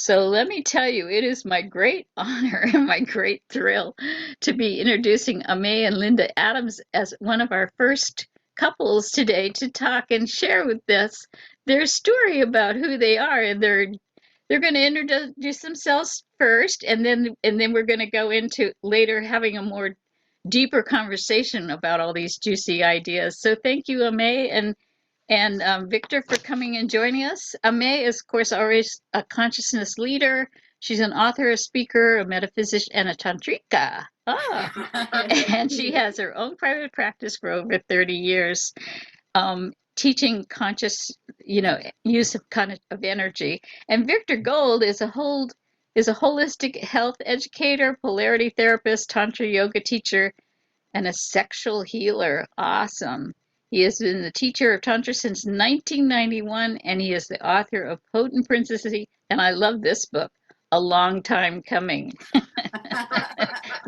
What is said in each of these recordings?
So let me tell you, it is my great honor and my great thrill to be introducing Aimee and Lyndon-Adams as one of our first couples today to talk and share with us their story about who they are. And they're going to introduce themselves first, and then we're going to go into later having a more deeper conversation about all these juicy ideas. So thank you, Aimee, and Victor, for coming and joining us. Aimee is, of course, always a consciousness leader. She's an author, a speaker, a metaphysician, and a tantrika. And she has her own private practice for over 30 years, teaching conscious, use of energy. And Victor Gold is a holistic health educator, polarity therapist, tantra yoga teacher, and a sexual healer. Awesome. He has been the teacher of Tantra since 1991, and he is the author of Potent Princessy, and I love this book, A Long Time Coming.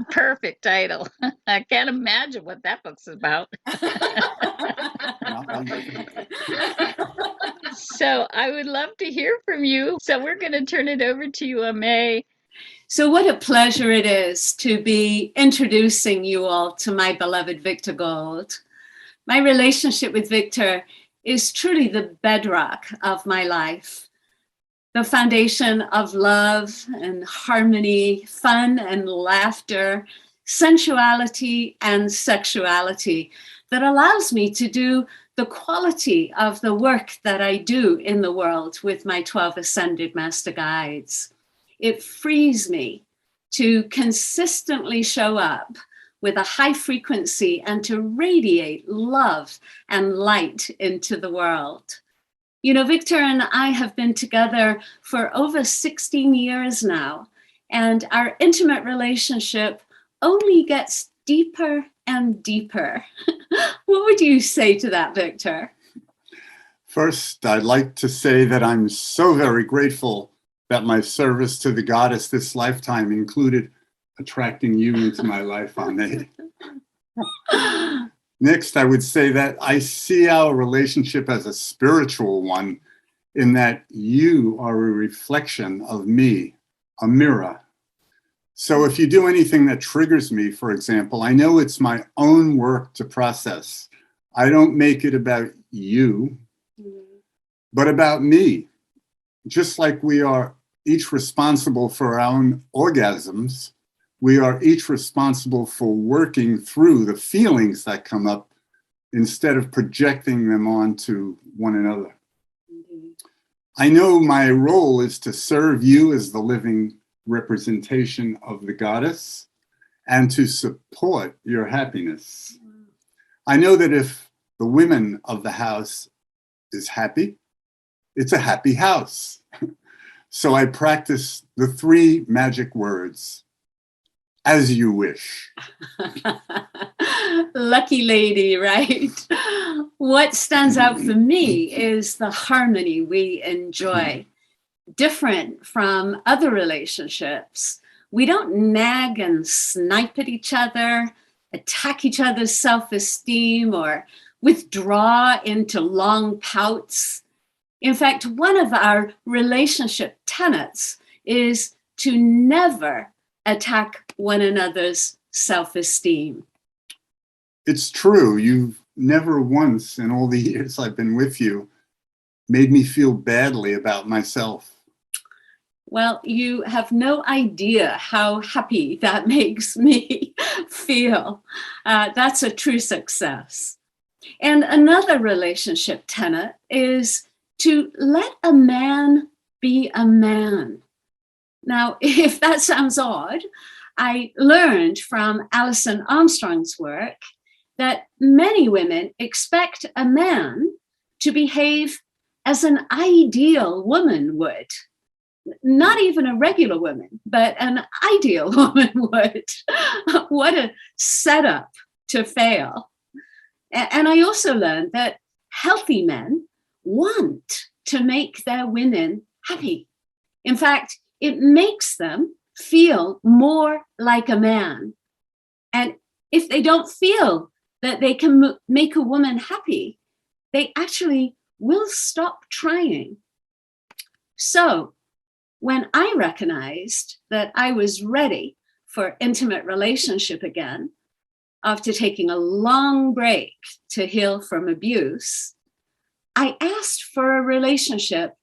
Perfect title. I can't imagine what that book's about. So I would love to hear from you. So we're going to turn it over to you, Aimee. So what a pleasure it is to be introducing you all to my beloved Victor Gold. My relationship with Victor is truly the bedrock of my life, the foundation of love and harmony, fun and laughter, sensuality and sexuality that allows me to do the quality of the work that I do in the world with my 12 Ascended Master Guides. It frees me to consistently show up with a high frequency and to radiate love and light into the world. You know, Victor and I have been together for over 16 years now, and our intimate relationship only gets deeper and deeper. What would you say to that, Victor? First, I'd like to say that I'm so very grateful that my service to the goddess this lifetime included attracting you into my life, Aimee. Next, I would say that I see our relationship as a spiritual one, in that you are a reflection of me, a mirror. So if you do anything that triggers me, for example, I know it's my own work to process. I don't make it about you, but about me. Just like we are each responsible for our own orgasms, we are each responsible for working through the feelings that come up instead of projecting them onto one another. I know my role is to serve you as the living representation of the goddess and to support your happiness. I know that if the women of the house is happy, it's a happy house. So I practice the 3 magic words: as you wish. Lucky lady, right? What stands out for me is the harmony we enjoy. Different from other relationships, we don't nag and snipe at each other, attack each other's self-esteem, or withdraw into long pouts. In fact, one of our relationship tenets is to never attack one another's self-esteem. It's true. You've never once in all the years I've been with you made me feel badly about myself. Well, you have no idea how happy that makes me feel. That's a true success. And another relationship tenet is to let a man be a man. Now, if that sounds odd, I learned from Alison Armstrong's work that many women expect a man to behave as an ideal woman would. Not even a regular woman, but an ideal woman would. What a setup to fail. And I also learned that healthy men want to make their women happy. In fact, it makes them feel more like a man. And if they don't feel that they can make a woman happy, they actually will stop trying. So when I recognized that I was ready for intimate relationship again, after taking a long break to heal from abuse, I asked for a relationship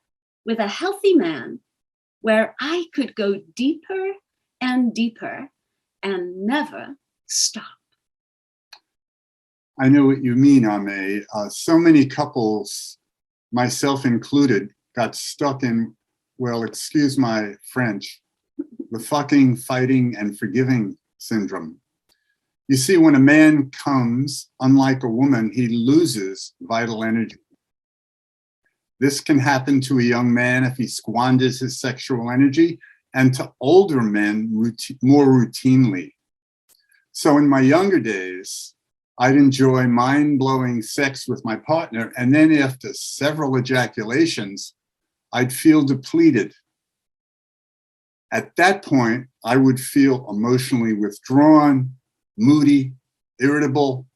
with a healthy man where I could go deeper and deeper and never stop. I know what you mean, Aimee. So many couples, myself included, got stuck in, well, excuse my French, the fucking, fighting, and forgiving syndrome. You see, when a man comes, unlike a woman, he loses vital energy. This can happen to a young man if he squanders his sexual energy, and to older men more routinely. So in my younger days, I'd enjoy mind-blowing sex with my partner, and then after several ejaculations, I'd feel depleted. At that point, I would feel emotionally withdrawn, moody, irritable,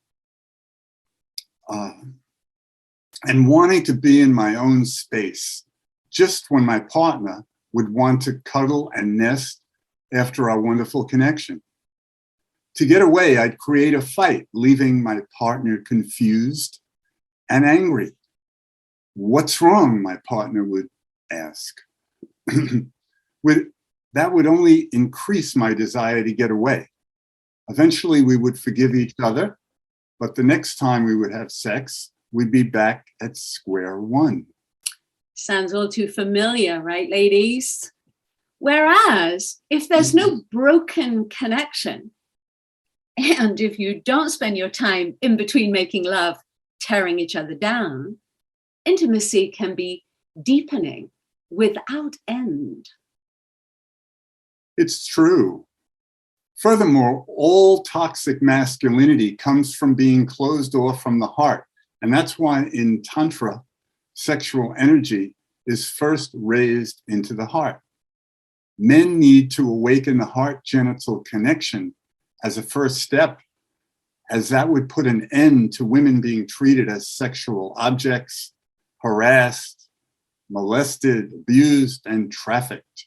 and wanting to be in my own space, just when my partner would want to cuddle and nest after our wonderful connection. To get away, I'd create a fight, leaving my partner confused and angry. What's wrong? My partner would ask. That would only increase my desire to get away. Eventually, we would forgive each other, but the next time we would have sex, we'd be back at square one. Sounds all too familiar, right, ladies? Whereas, if there's no broken connection, and if you don't spend your time in between making love, tearing each other down, intimacy can be deepening without end. It's true. Furthermore, all toxic masculinity comes from being closed off from the heart. And that's why in Tantra, sexual energy is first raised into the heart. Men need to awaken the heart-genital connection as a first step, as that would put an end to women being treated as sexual objects, harassed, molested, abused, and trafficked.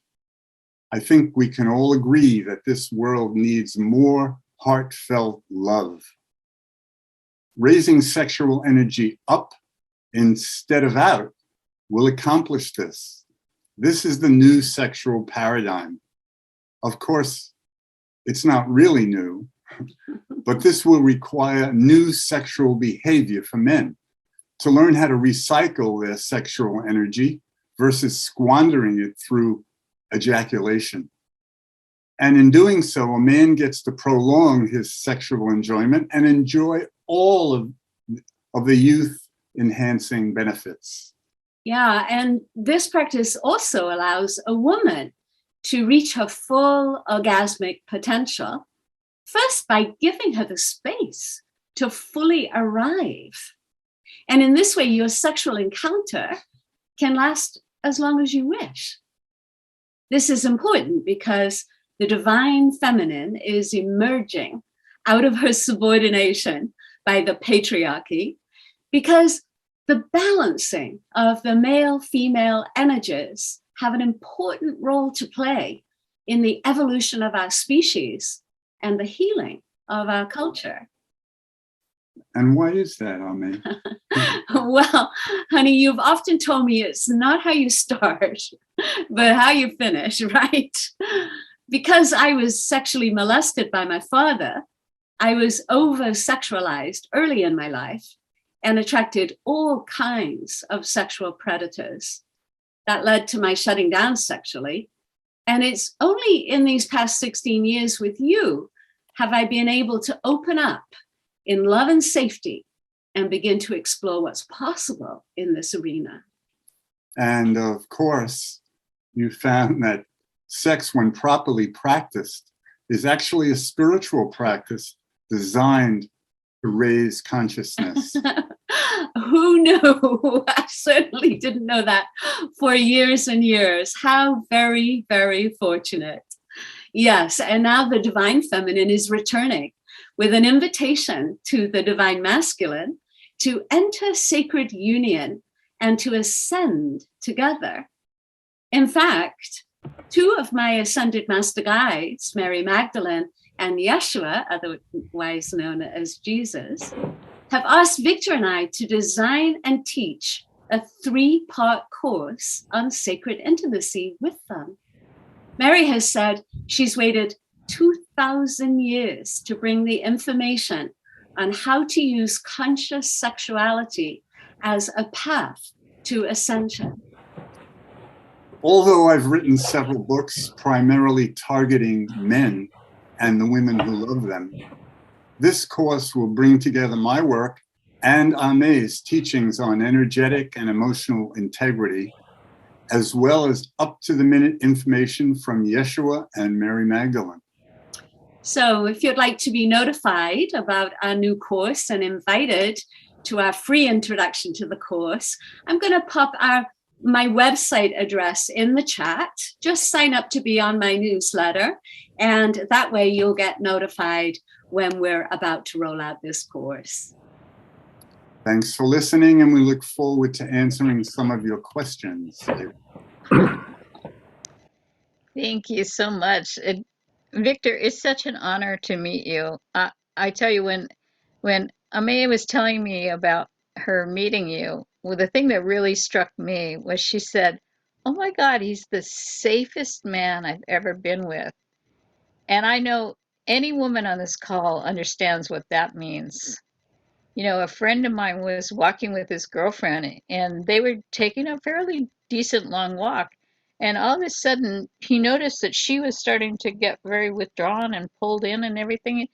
I think we can all agree that this world needs more heartfelt love. Raising sexual energy up instead of out will accomplish this. This is the new sexual paradigm. Of course, it's not really new, but this will require new sexual behavior for men to learn how to recycle their sexual energy versus squandering it through ejaculation. And in doing so, a man gets to prolong his sexual enjoyment and enjoy all of the youth-enhancing benefits. Yeah, and this practice also allows a woman to reach her full orgasmic potential, first by giving her the space to fully arrive. And in this way, your sexual encounter can last as long as you wish. This is important because the divine feminine is emerging out of her subordination by the patriarchy, because the balancing of the male-female energies have an important role to play in the evolution of our species and the healing of our culture. And why is that, Aimee? Well, honey, you've often told me it's not how you start, but how you finish, right? Because I was sexually molested by my father, I was over-sexualized early in my life and attracted all kinds of sexual predators. That led to my shutting down sexually. And it's only in these past 16 years with you have I been able to open up in love and safety and begin to explore what's possible in this arena. And of course, you found that sex, when properly practiced, is actually a spiritual practice designed to raise consciousness. Who knew? I certainly didn't know that for years and years. How very, very fortunate. Yes, and now the divine feminine is returning with an invitation to the divine masculine to enter sacred union and to ascend together. In fact, Two of my ascended master guides, Mary Magdalene and Yeshua, otherwise known as Jesus, have asked Victor and I to design and teach a 3-part course on sacred intimacy with them. Mary has said she's waited 2,000 years to bring the information on how to use conscious sexuality as a path to ascension. Although I've written several books primarily targeting men and the women who love them, this course will bring together my work and Aimee's teachings on energetic and emotional integrity, as well as up-to-the-minute information from Yeshua and Mary Magdalene. So if you'd like to be notified about our new course and invited to our free introduction to the course, I'm going to pop my website address in the chat. Just sign up to be on my newsletter, and that way you'll get notified when we're about to roll out this course. Thanks for listening, and we look forward to answering some of your questions. Thank you so much. Victor, it's such an honor to meet you. I tell you, when Aimee was telling me about her meeting you, well, the thing that really struck me was she said, "Oh my God, he's the safest man I've ever been with." And I know any woman on this call understands what that means. You know, a friend of mine was walking with his girlfriend, and they were taking a fairly decent long walk. And all of a sudden, he noticed that she was starting to get very withdrawn and pulled in and everything.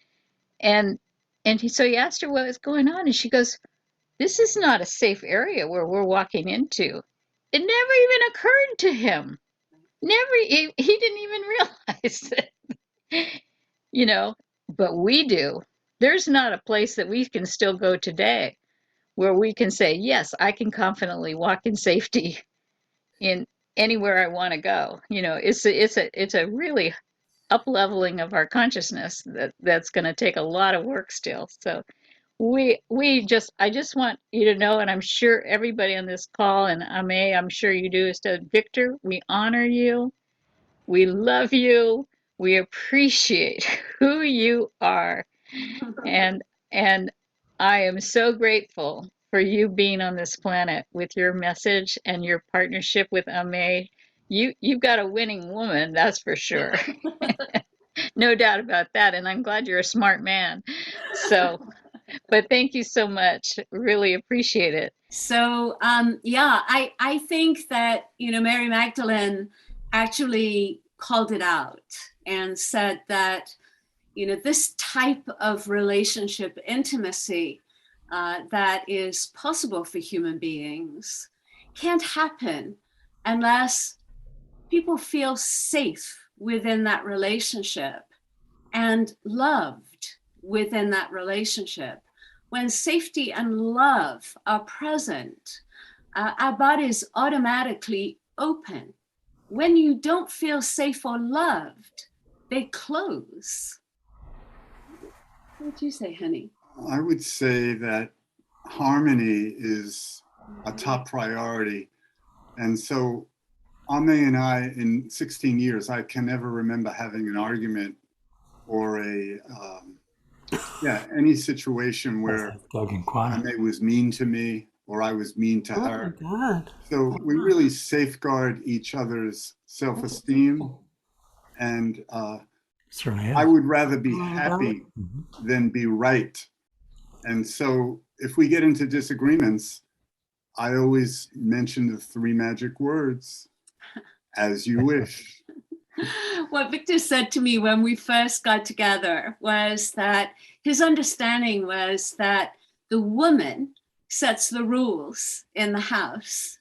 And so he asked her what was going on, and she goes, "This is not a safe area where we're walking into." It never even occurred to him. He didn't even realize it, you know, but we do. There's not a place that we can still go today where we can say, yes, I can confidently walk in safety in anywhere I want to go. You know, it's a really up-leveling of our consciousness that's going to take a lot of work still. So I just want you to know, and I'm sure everybody on this call, and Aimee, I'm sure you do, is that Victor, we honor you, we love you, we appreciate who you are, and I am so grateful for you being on this planet with your message and your partnership with Aimee. You've got a winning woman, that's for sure. No doubt about that, and I'm glad you're a smart man. So, but thank you so much. Really appreciate it. So, I think that, Mary Magdalene actually called it out and said that, this type of relationship intimacy that is possible for human beings can't happen unless people feel safe within that relationship and loved within that relationship. When safety and love are present, our bodies automatically open. When you don't feel safe or loved, they close. What would you say, honey? I would say that harmony is a top priority. And so Aimee and I, in 16 years, I can never remember having an argument or any situation where Aimee was mean to me or I was mean to her. Oh my God. So we really safeguard each other's self-esteem. And I would rather be happy than be right. And so if we get into disagreements, I always mention the 3 magic words, as you wish. What Victor said to me when we first got together was that his understanding was that the woman sets the rules in the house.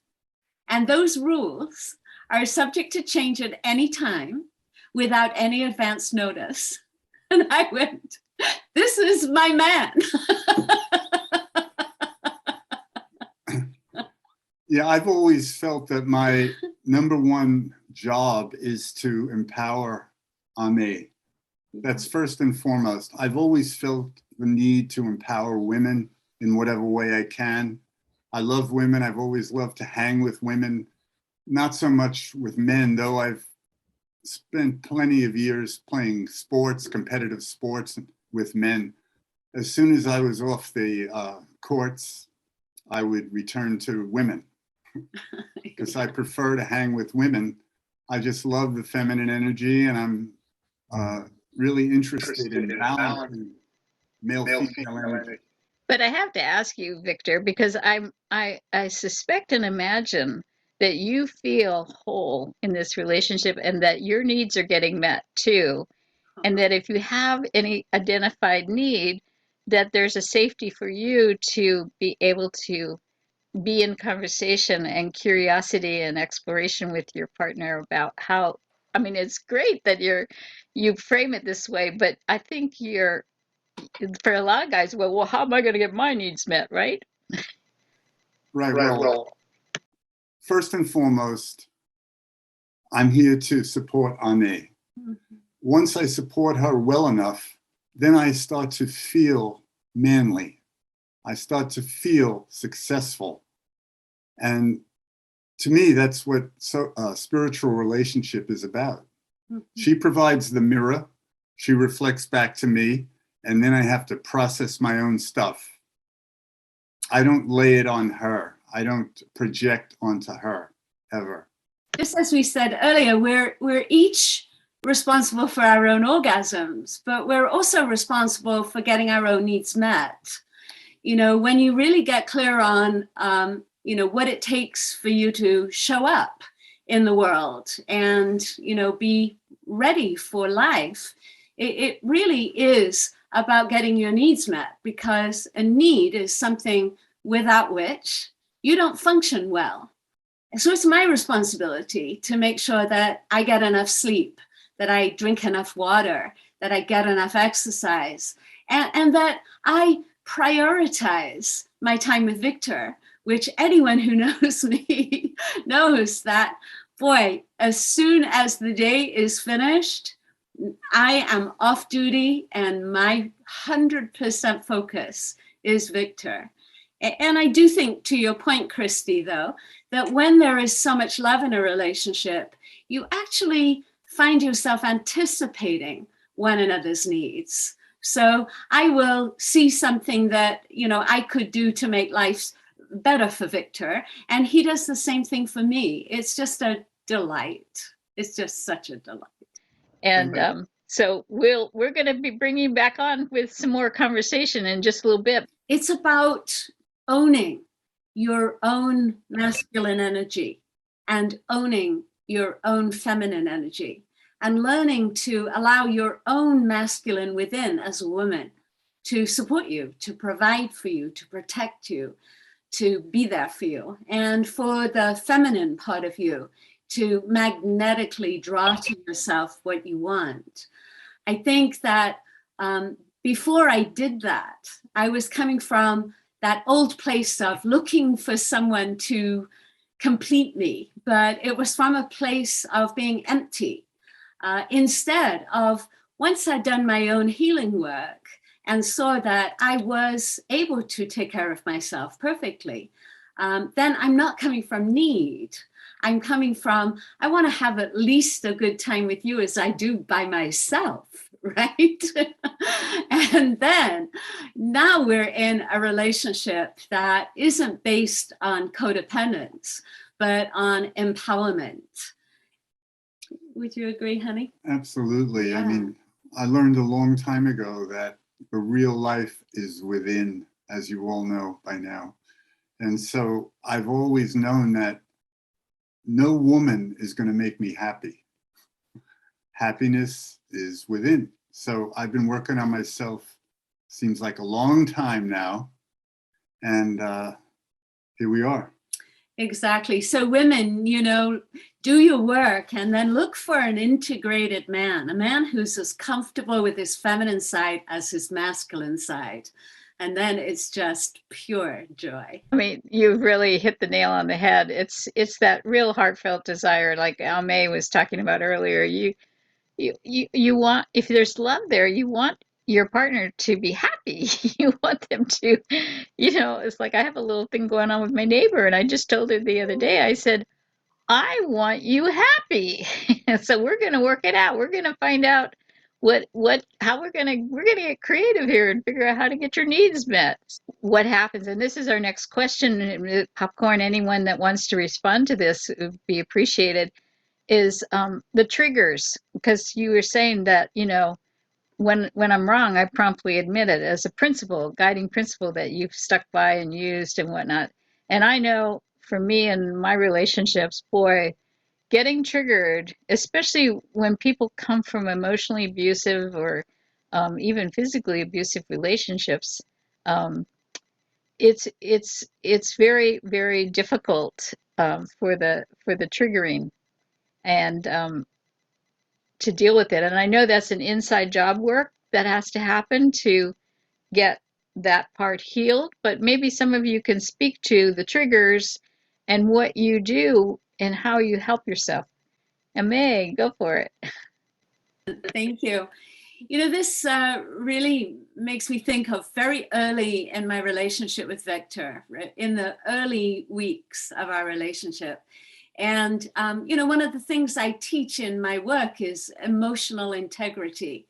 And those rules are subject to change at any time without any advance notice. And I went, this is my man. Yeah, I've always felt that my number one job is to empower Aimee. That's first and foremost. I've always felt the need to empower women in whatever way I can. I love women. I've always loved to hang with women, not so much with men, though I've spent plenty of years playing sports, competitive sports with men. As soon as I was off the courts, I would return to women because I prefer to hang with women. I just love the feminine energy, and I'm really interested in balancing male-female energy. But I have to ask you, Victor, because I suspect and imagine that you feel whole in this relationship and that your needs are getting met too. And that if you have any identified need, that there's a safety for you to be able to be in conversation and curiosity and exploration with your partner about how, I mean, it's great that you frame it this way, but I think for a lot of guys, well, how am I going to get my needs met, right? Right. Well, first and foremost, I'm here to support Aimee. Once I support her well enough, then I start to feel manly. I start to feel successful. And to me, that's what spiritual relationship is about. She provides the mirror. She reflects back to me. And then I have to process my own stuff. I don't lay it on her. I don't project onto her ever. Just as we said earlier, we're each responsible for our own orgasms, but we're also responsible for getting our own needs met. You know, when you really get clear on, you know, what it takes for you to show up in the world and, you know, be ready for life, it really is about getting your needs met, because a need is something without which you don't function well. So it's my responsibility to make sure that I get enough sleep, that I drink enough water, that I get enough exercise, and that I prioritize my time with Victor, which anyone who knows me knows that, boy, as soon as the day is finished, I am off duty and my 100% focus is Victor. And I do think, to your point, Christy, though, that when there is so much love in a relationship, you actually find yourself anticipating one another's needs. So I will see something that, you know, I could do to make life better for Victor, and he does the same thing for me. It's just a delight. It's just such a delight. And so we're going to be bringing you back on with some more conversation in just a little bit. It's about owning your own masculine energy and owning your own feminine energy, and learning to allow your own masculine within as a woman to support you, to provide for you, to protect you, to be there for you, and for the feminine part of you to magnetically draw to yourself what you want. I think that before I did that, I was coming from that old place of looking for someone to complete me, but it was from a place of being empty. Instead of, once I'd done my own healing work and saw that I was able to take care of myself perfectly, then I'm not coming from need. I'm coming from, I want to have at least a good time with you as I do by myself, right? And then now we're in a relationship that isn't based on codependence, but on empowerment. Would you agree, honey? Absolutely. Yeah. I mean, I learned a long time ago that the real life is within, as you all know by now. And so I've always known that no woman is going to make me happy. Happiness is within. So I've been working on myself, seems like a long time now. And here we are. Exactly. So women, you know, do your work and then look for an integrated man, a man who's as comfortable with his feminine side as his masculine side. And then it's just pure joy. I mean, you really hit the nail on the head. It's that real heartfelt desire, like Aimee was talking about earlier. You want, if there's love there, you want your partner to be happy. You want them to, you know, it's like I have a little thing going on with my neighbor, and I just told her the other day, I said, I want you happy. So we're going to work it out. We're going to find out how we're going to get creative here and figure out how to get your needs met. What happens? And this is our next question. Popcorn, anyone that wants to respond to this would be appreciated, is the triggers, because you were saying that, when I'm wrong, I promptly admit it as a principle, guiding principle that you've stuck by and used and whatnot. And I know for me and my relationships, boy, getting triggered, especially when people come from emotionally abusive or even physically abusive relationships, um, it's very, very difficult for the triggering and to deal with it. And I know that's an inside job work that has to happen to get that part healed, but maybe some of you can speak to the triggers and what you do and how you help yourself. Aimee, go for it. Thank you. This really makes me think of very early in my relationship with Victor, in the early weeks of our relationship. And, one of the things I teach in my work is emotional integrity,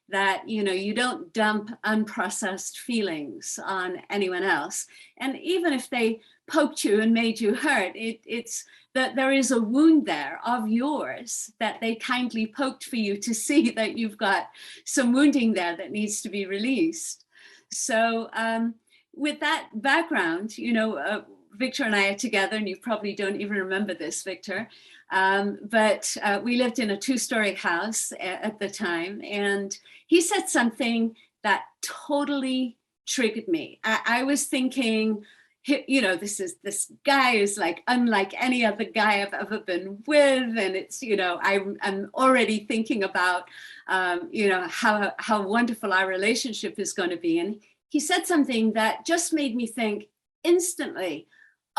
that, you don't dump unprocessed feelings on anyone else. And even if they poked you and made you hurt, it's that there is a wound there of yours that they kindly poked for you to see that you've got some wounding there that needs to be released. So with that background, Victor and I are together, and you probably don't even remember this, Victor, but we lived in a 2-story house at the time, and he said something that totally triggered me. I was thinking, this guy is like unlike any other guy I've ever been with, and it's, I'm already thinking about, how wonderful our relationship is going to be. And he said something that just made me think instantly,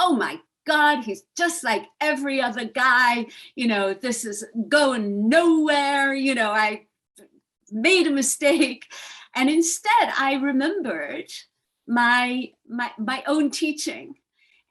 oh my God, he's just like every other guy. This is going nowhere. I made a mistake. And instead, I remembered my own teaching.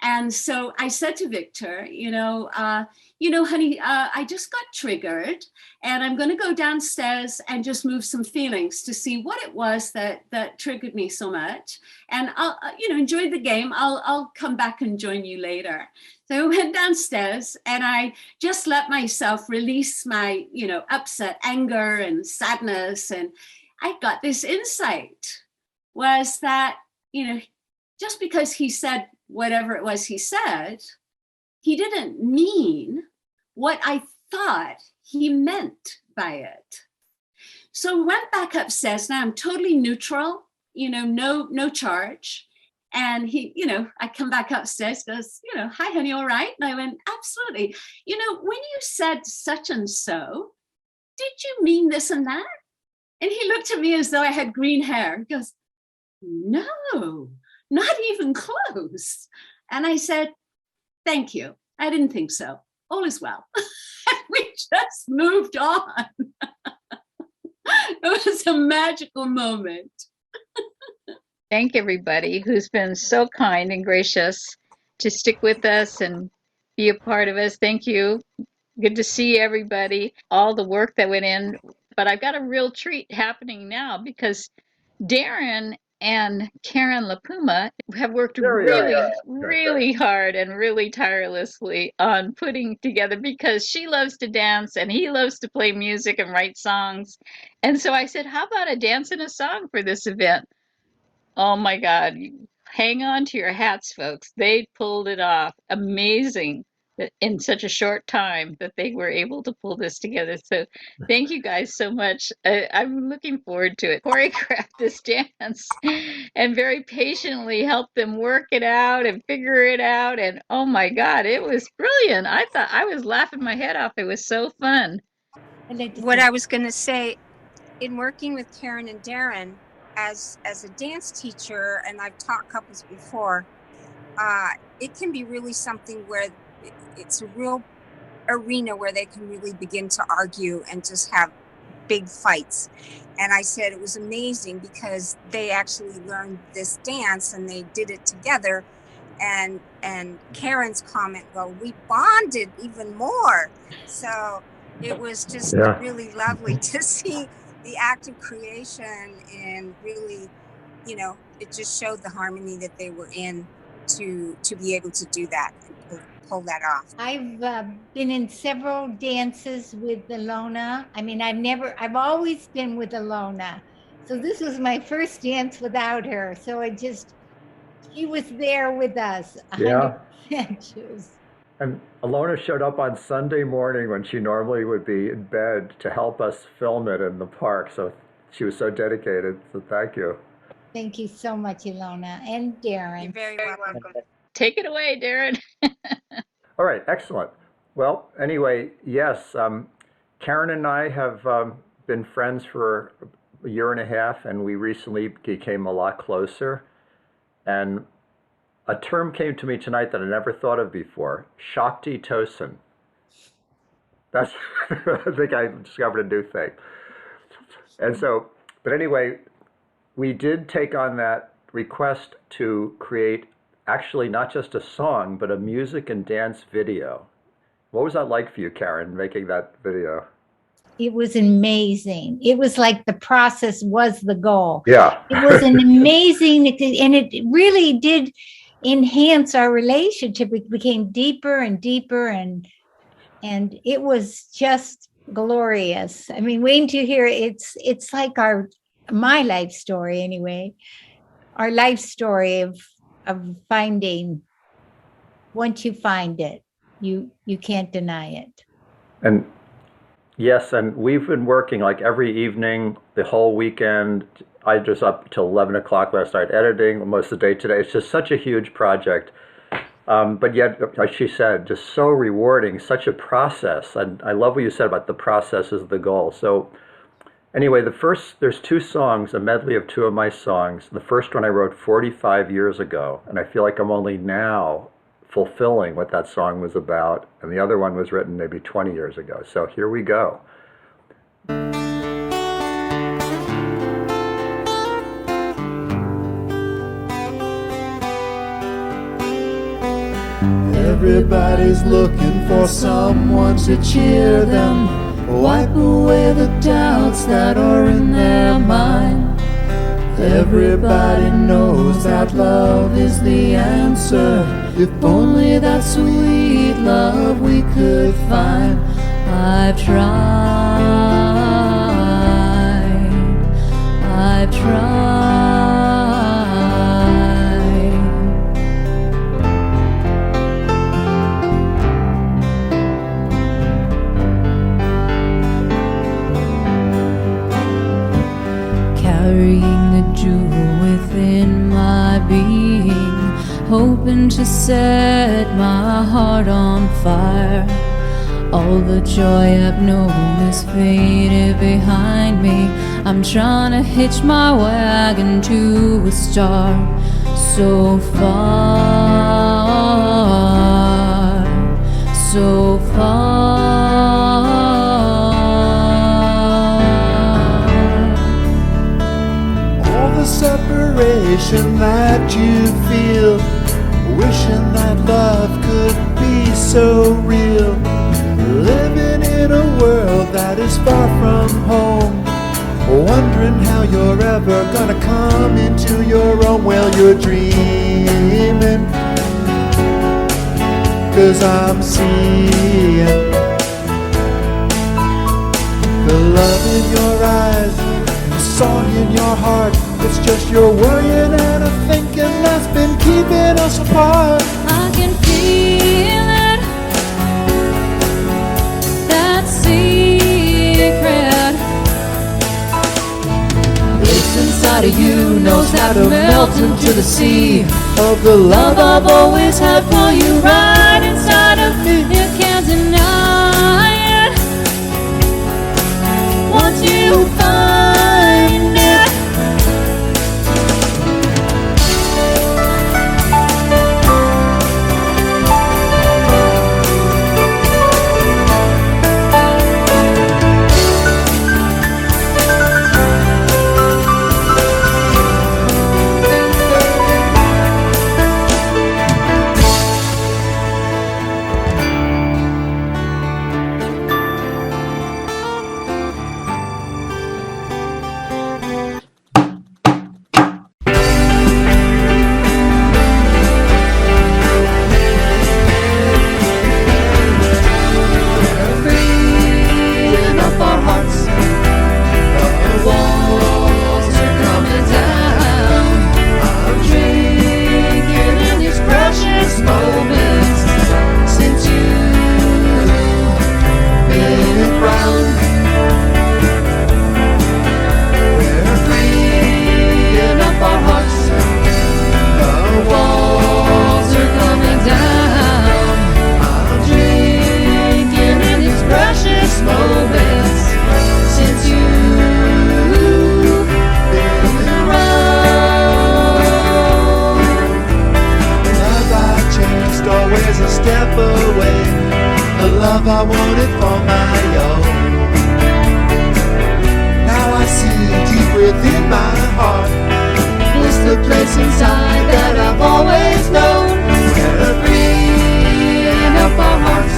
And so I said to Victor, honey, I just got triggered, and I'm going to go downstairs and just move some feelings to see what it was that triggered me so much. And I'll, enjoy the game. I'll come back and join you later. So I went downstairs, and I just let myself release my, upset anger and sadness. And I got this insight, was that, just because he said whatever it was he said, he didn't mean what I thought he meant by it. So went back upstairs. Now I'm totally neutral, no charge. And he, I come back upstairs, goes, hi, honey, all right? And I went, absolutely. When you said such and so, did you mean this and that? And he looked at me as though I had green hair. He goes, no, not even close. And I said, thank you. I didn't think so. All is well. We just moved on. It was a magical moment. Thank everybody who's been so kind and gracious to stick with us and be a part of us. Thank you. Good to see everybody, all the work that went in. But I've got a real treat happening now, because Darren and Karen Puma have worked really hard and really tirelessly on putting together, because she loves to dance and he loves to play music and write songs. And so I said, how about a dance and a song for this event? Oh my God, hang on to your hats, folks. They pulled it off. Amazing that in such a short time that they were able to pull this together. So thank you guys so much. I'm looking forward to it. Choreograph this dance and very patiently help them work it out and figure it out. And oh my God, it was brilliant. I thought I was laughing my head off. It was so fun. What I was going to say, in working with Karen and Darren as a dance teacher, and I've taught couples before, it can be really something where it's a real arena where they can really begin to argue and just have big fights. And I said it was amazing because they actually learned this dance and they did it together, and and Karen's comment, well, we bonded even more. So it was just really lovely to see the act of creation, and really, it just showed the harmony that they were in to be able to do that and pull that off. I've been in several dances with Ilona. I mean, I've always been with Ilona. So this was my first dance without her. So she was there with us. 100%. And Ilona showed up on Sunday morning when she normally would be in bed to help us film it in the park. So she was so dedicated. So thank you. Thank you so much, Ilona and Darren. You're very welcome. Take it away, Darren. All right, excellent. Well, anyway, yes, Karen and I have been friends for a year and a half, and we recently became a lot closer. And a term came to me tonight that I never thought of before, Shakti Tosin. That's, I think I discovered a new thing. And so, but anyway, we did take on that request to create actually not just a song, but a music and dance video. What was that like for you, Karen, making that video? It was amazing. It was like the process was the goal. Yeah. It was an amazing, and it really did enhance our relationship. It became deeper and deeper, and it was just glorious. I mean, waiting to hear it's like my life story anyway, our life story of finding, once you find it, you can't deny it. And yes, and we've been working like every evening, the whole weekend. I just up till 11 o'clock last night editing most of the day today. It's just such a huge project. But yet, like she said, just so rewarding, such a process. And I love what you said about the process is the goal. So anyway, there's two songs, a medley of two of my songs. The first one I wrote 45 years ago, and I feel like I'm only now fulfilling what that song was about. And the other one was written maybe 20 years ago. So here we go. Everybody's looking for someone to cheer them, wipe away the doubts that are in their mind. Everybody knows that love is the answer, if only that sweet love we could find. I've tried. Carrying the jewel within my being, hoping to set my heart on fire. All the joy I've known has faded behind me. I'm trying to hitch my wagon to a star so far, so far. All the separation that you feel, wishing that love could be so real. Living in a world that is far from home, wondering how you're ever gonna come into your own. Well, you're dreaming, 'cause I'm seeing the love in your eyes, the song in your heart. It's just your worrying and a thinking that's been keeping us apart. I can feel it, that secret. This inside of you knows how to melt into the sea of the love I've always had for you right inside of me. You can't deny it once you find it. away the love I wanted for my own. Now I see deep within my heart, it's the place inside that I've always known. We're freeing up our hearts,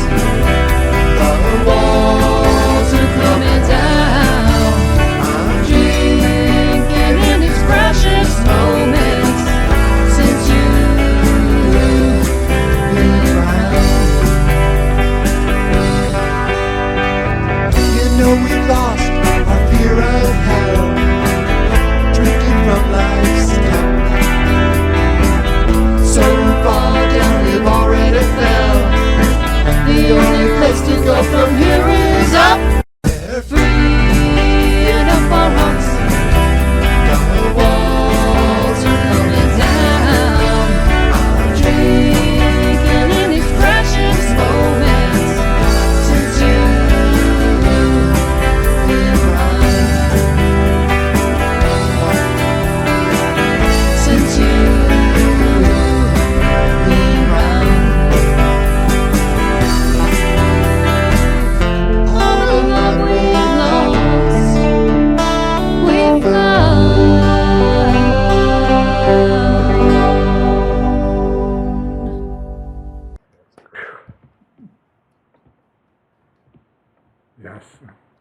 the walls are coming down. I'm drinking in these precious moments since you've been around. You know we've lost our fear of hell, drinking from life's cup. So far down we've already fell. The only place to go from here is up. We're freeing up our hearts, the walls are coming down. I'm drinking in these precious moments since you've been around. Since you've been around. All the love we lost, we found. Yes.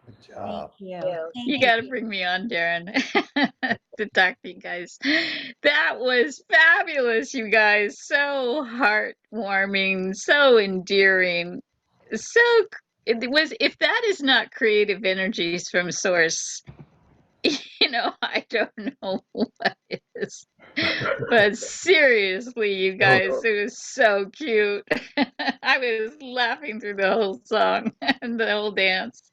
Good job. Thank you. Thank You got to bring me on, Darren, to talk to you guys. That was fabulous, you guys. So heartwarming, so endearing. So it was, if that is not creative energies from source, I don't know what is. But seriously, you guys, it was so cute. I was laughing through the whole song and the whole dance.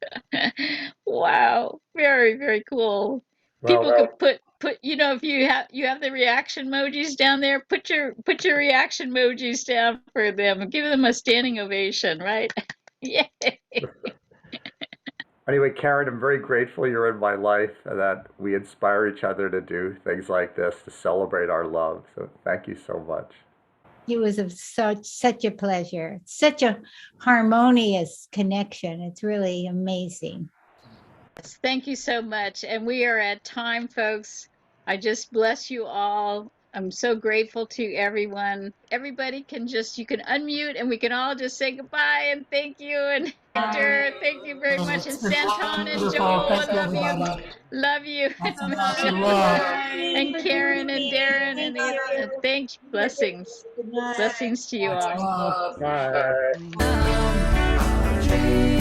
Wow, very, very cool. People Well, could put if you have the reaction emojis down there, put your reaction emojis down for them. Give them a standing ovation, right? Yeah. anyway, Karen, I'm very grateful you're in my life and that we inspire each other to do things like this to celebrate our love. So thank you so much. It was of such a pleasure. Such a harmonious connection. It's really amazing. Thank you so much. And we are at time, folks. I just bless you all. I'm so grateful to everyone. Everybody you can unmute and we can all just say goodbye and thank you. And Victor, thank you very much. And Santon and Joel, I love you. Love you. And Karen and Darren and thanks. Blessings. Blessings to you all. Bye. I'm